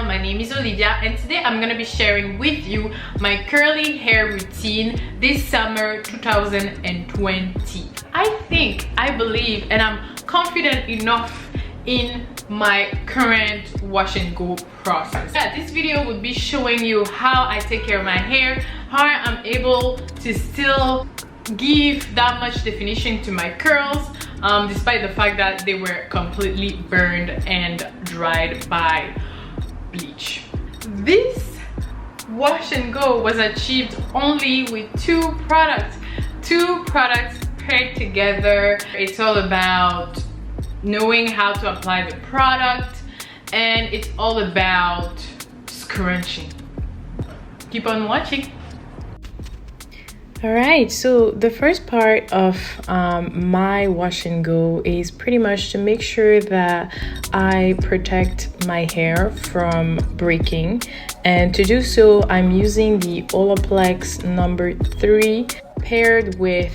my name is Olivia, and today I'm gonna be sharing with you my curly hair routine this summer 2020. I believe, and I'm confident enough in my current wash and go process. Yeah, this video would be showing you how I take care of my hair, how I'm able to still give that much definition to my curls, despite the fact that they were completely burned and dried by bleach. This wash and go was achieved only with two products paired together. It's all about knowing how to apply the product, and it's all about scrunching. Keep on watching. Alright, so the first part of my wash and go is pretty much to make sure that I protect my hair from breaking, and to do so I'm using the Olaplex number 3 paired with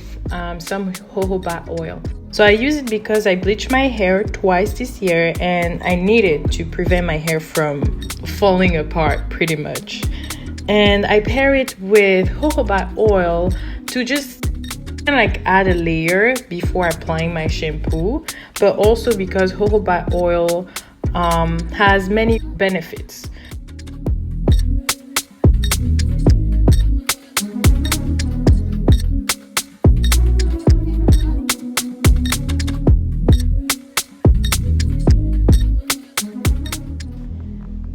some jojoba oil. So I use it because I bleached my hair twice this year and I needed to prevent my hair from falling apart pretty much. And I pair it with jojoba oil to just kind of like add a layer before applying my shampoo, but also because jojoba oil has many benefits.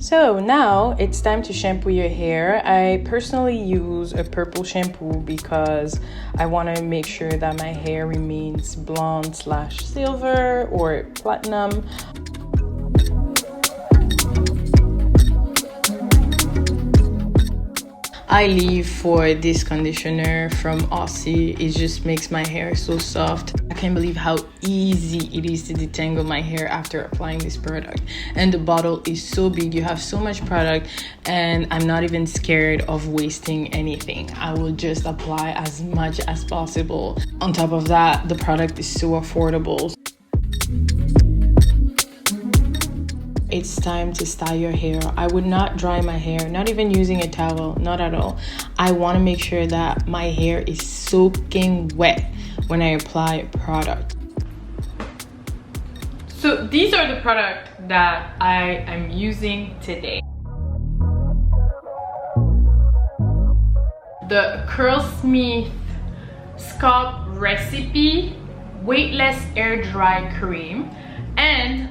So now it's time to shampoo your hair. I personally use a purple shampoo because I want to make sure that my hair remains blonde/silver or platinum. I live for this conditioner from Aussie. It just makes my hair so soft. I can't believe how easy it is to detangle my hair after applying this product. And the bottle is so big, you have so much product, and I'm not even scared of wasting anything. I will just apply as much as possible. On top of that, the product is so affordable. It's time to style your hair. I would not dry my hair, not even using a towel, not at all. I want to make sure that my hair is soaking wet when I apply a product. So these are the products that I am using today. The Curlsmith Scalp Recipe Weightless Air Dry Cream and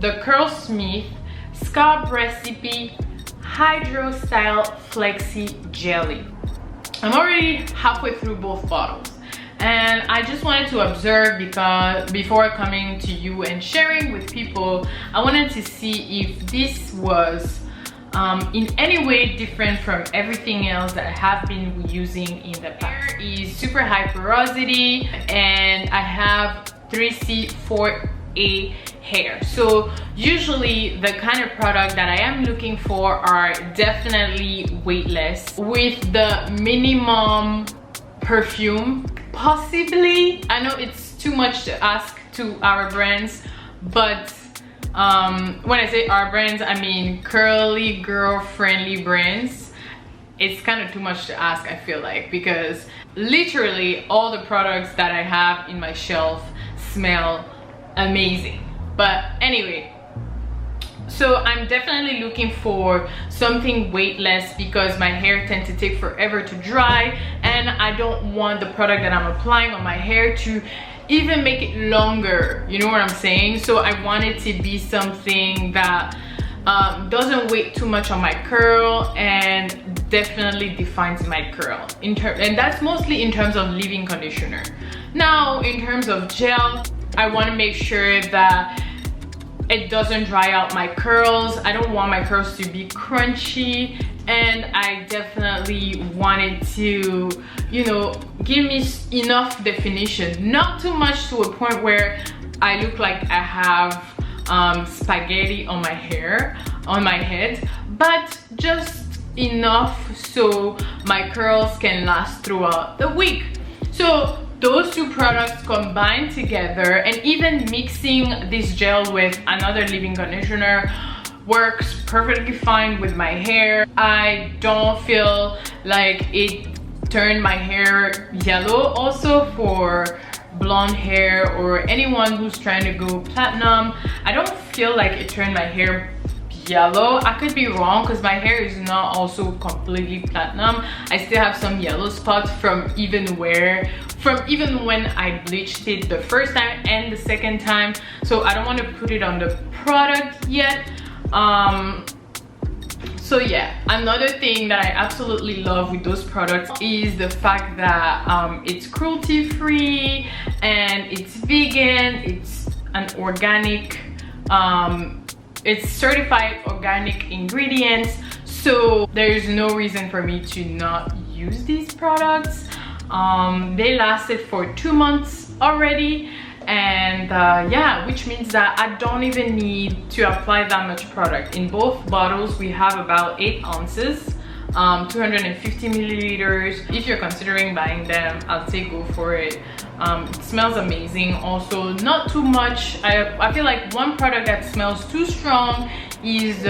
the Curlsmith Scalp Recipe Hydro Style Flexi Jelly. I'm already halfway through both bottles, and I just wanted to observe, because before coming to you and sharing with people, I wanted to see if this was in any way different from everything else that I have been using in the past. It is super high porosity, and I have 3C 4A hair. So usually the kind of product that I am looking for are definitely weightless with the minimum perfume, possibly. I know it's too much to ask to our brands, but when I say our brands, I mean curly girl friendly brands. It's kind of too much to ask, I feel like, because literally all the products that I have in my shelf smell amazing. But anyway, so I'm definitely looking for something weightless because my hair tends to take forever to dry, and I don't want the product that I'm applying on my hair to even make it longer, you know what I'm saying? So I want it to be something that doesn't weigh too much on my curl and definitely defines my curl. And that's mostly in terms of leave-in conditioner. Now, in terms of gel, I want to make sure that it doesn't dry out my curls. I don't want my curls to be crunchy, and I definitely want it to, you know, give me enough definition. Not too much to a point where I look like I have spaghetti on my hair, on my head, but just enough so my curls can last throughout the week. So those two products combined together, and even mixing this gel with another leave-in conditioner, works perfectly fine with my hair. I don't feel like it turned my hair yellow. Also for blonde hair or anyone who's trying to go platinum, I don't feel like it turned my hair yellow. I could be wrong because my hair is not also completely platinum. I still have some yellow spots from even when I bleached it the first time and the second time, so I don't want to put it on the product yet. So yeah, another thing that I absolutely love with those products is the fact that it's cruelty free and it's vegan, it's an organic, it's certified organic ingredients, so there's no reason for me to not use these products. They lasted for 2 months already, and yeah, which means that I don't even need to apply that much product. In both bottles we have about 8 ounces, 250 milliliters. If you're considering buying them, I'll say go for it. It smells amazing. Also not too much. I feel like one product that smells too strong is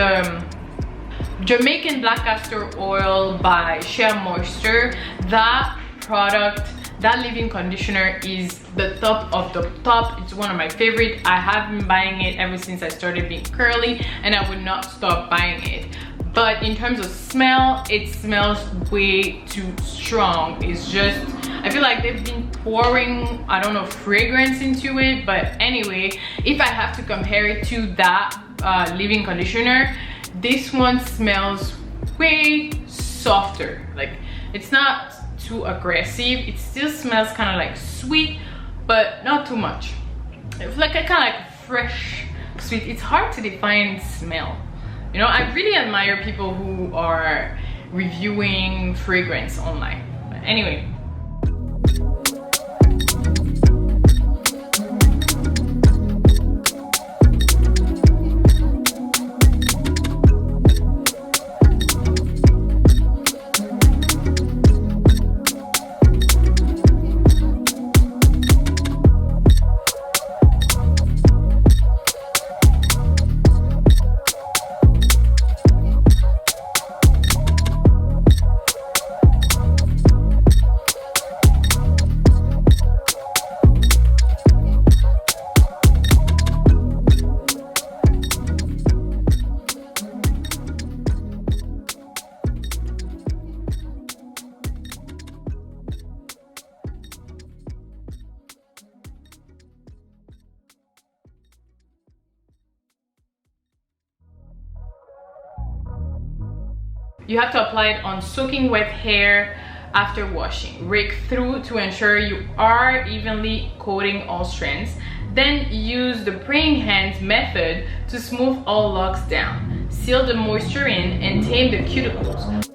Jamaican black castor oil by Shea Moisture. That product, that leave-in conditioner, is the top of the top. It's one of my favorite. I have been buying it ever since I started being curly, and I would not stop buying it. But in terms of smell, it smells way too strong. It's just, I feel like they've been pouring, I don't know, fragrance into it. But anyway, if I have to compare it to that leave-in conditioner, this one smells way softer. Like, it's not too aggressive. It still smells kind of like sweet, but not too much. It's like a kind of like fresh sweet. It's hard to define smell. You know, I really admire people who are reviewing fragrance online. But anyway. You have to apply it on soaking wet hair after washing. Rake through to ensure you are evenly coating all strands. Then use the praying hands method to smooth all locks down. Seal the moisture in and tame the cuticles.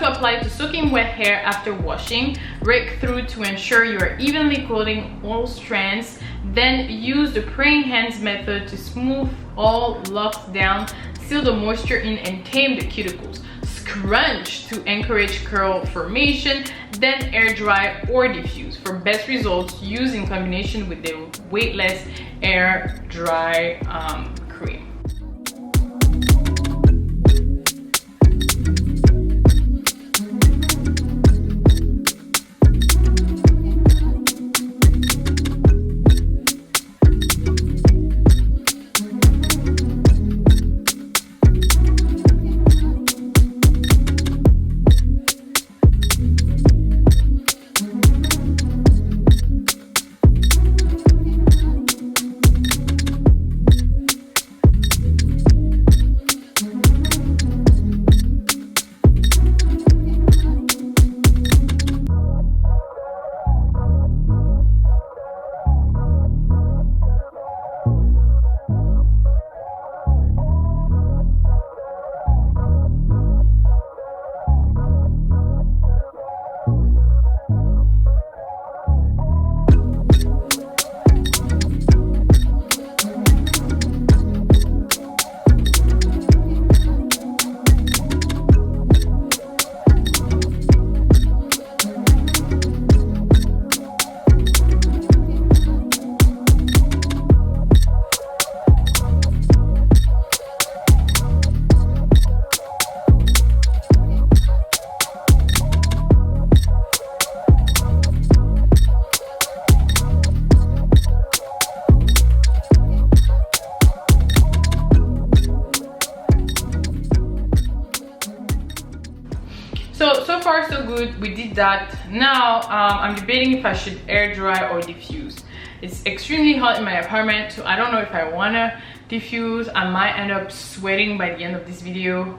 Apply to soaking wet hair after washing. Rake through to ensure you are evenly coating all strands. Then use the praying hands method to smooth all locks down, seal the moisture in, and tame the cuticles. Scrunch to encourage curl formation, then air dry or diffuse. For best results, use in combination with the weightless air dry cream. So far so good. We did that. Now I'm debating if I should air dry or diffuse. It's extremely hot in my apartment, so I don't know if I wanna diffuse. I might end up sweating by the end of this video,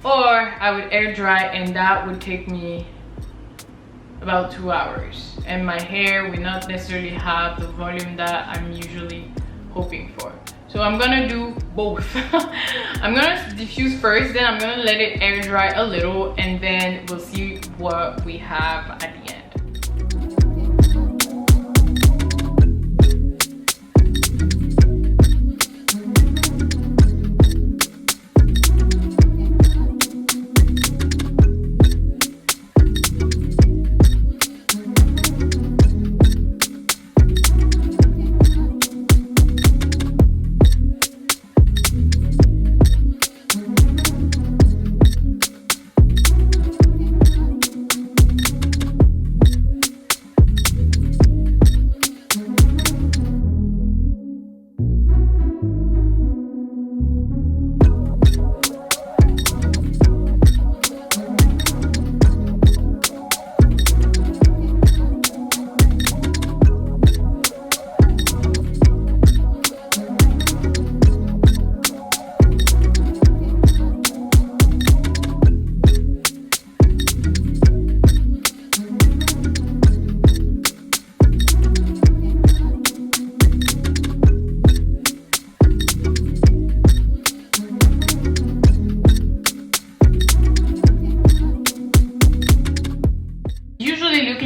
or I would air dry, and that would take me about 2 hours, and my hair will not necessarily have the volume that I'm usually hoping for. So I'm gonna do both. I'm gonna diffuse first, then I'm gonna let it air dry a little, and then we'll see what we have at the end.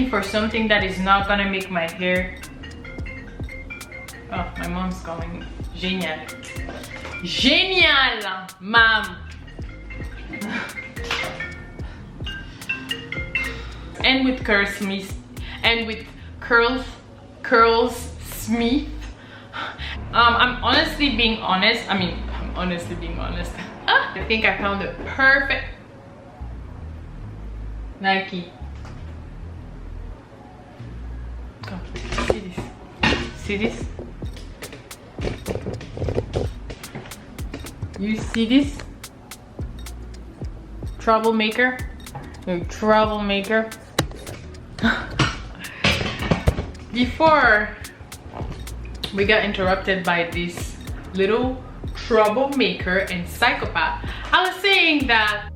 For something that is not gonna make my hair. Oh, my mom's calling me. Génial. Génial, mom. And with Curlsmith, and with Curlsmith. I'm honestly being honest. I'm honestly being honest. I think I found the perfect Nike. Come, see this. See this? You see this? Troublemaker? You troublemaker. Before we got interrupted by this little troublemaker and psychopath, I was saying that